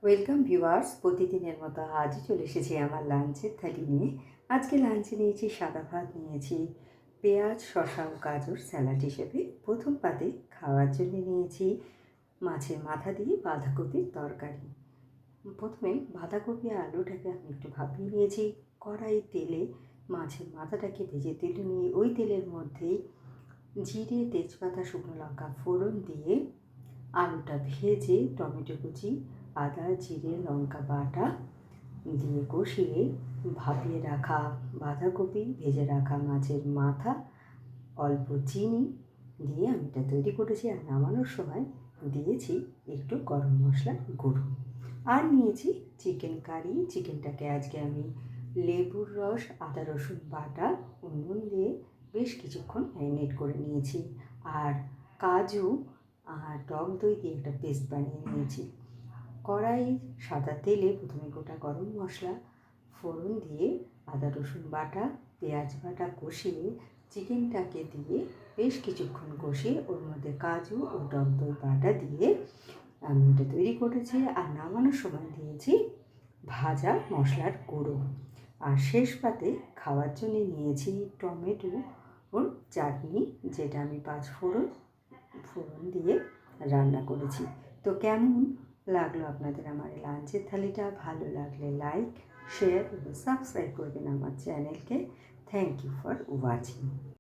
Welcome viewers, প্রতিদিনের মতো আজও চলে এসেছি আমার লাঞ্চের থালি নিয়ে। আজকে লাঞ্চে নিয়েছি সাদা ভাত, নিয়েছি পেঁয়াজ, শসা ও গাজর স্যালাড হিসেবে। প্রথম পাতে খাওয়ার জন্য নিয়েছি মাছের মাথা দিয়ে বাঁধাকপির তরকারি। প্রথমে বাঁধাকপি আর আলুটাকে আমি একটু ভাপিয়ে নিয়েছি। কড়াই তেলে মাছের মাথাটাকে ভেজে তুলে নিয়ে ওই তেলের মধ্যেই জিরে, তেজপাতা, শুকনো লঙ্কা ফোড়ন দিয়ে আলুটা ভেজে টমেটো কুচি, আদা, জিরে, লঙ্কা বাটা দিয়ে কষিয়ে ভাপিয়ে রাখা বাঁধাকপি, ভেজে রাখা মাছের মাথা, অল্প চিনি দিয়ে আমি এটা তৈরি করেছি। আর নামানোর সময় দিয়েছি একটু গরম মশলার গুঁড়ো। আর নিয়েছি চিকেন কারি। চিকেনটাকে আজকে আমি লেবুর রস, আদা রসুন বাটা ও নুন দিয়ে বেশ কিছুক্ষণ ম্যারিনেট করে নিয়েছি। আর কাজু আর টক দই দিয়ে একটা পেস্ট বানিয়ে নিয়েছি। কড়াই সাদা তেলে প্রথমে গোটা গরম মশলা ফোড়ন দিয়ে আদা রসুন বাটা, পেঁয়াজ বাটা কষিয়ে চিকেনটাকে দিয়ে বেশ কিছুক্ষণ কষিয়ে ওর মধ্যে কাজু ও টক দই বাটা দিয়ে আমি এটা তৈরি করেছি। আর নামানোর সময় দিয়েছি ভাজা মশলার গুঁড়ো। আর শেষ পাতে খাওয়ার জন্য নিয়েছি টমেটো ওর চাটনি, যেটা আমি 5 ফোড়ন দিয়ে রান্না করেছি। তো কেমন লাগলো আপনাদের আমার এই লাঞ্চের থালিটা? ভালো লাগলে লাইক, শেয়ার এবং সাবস্ক্রাইব করবেন আমার চ্যানেলকে। Thank you for watching.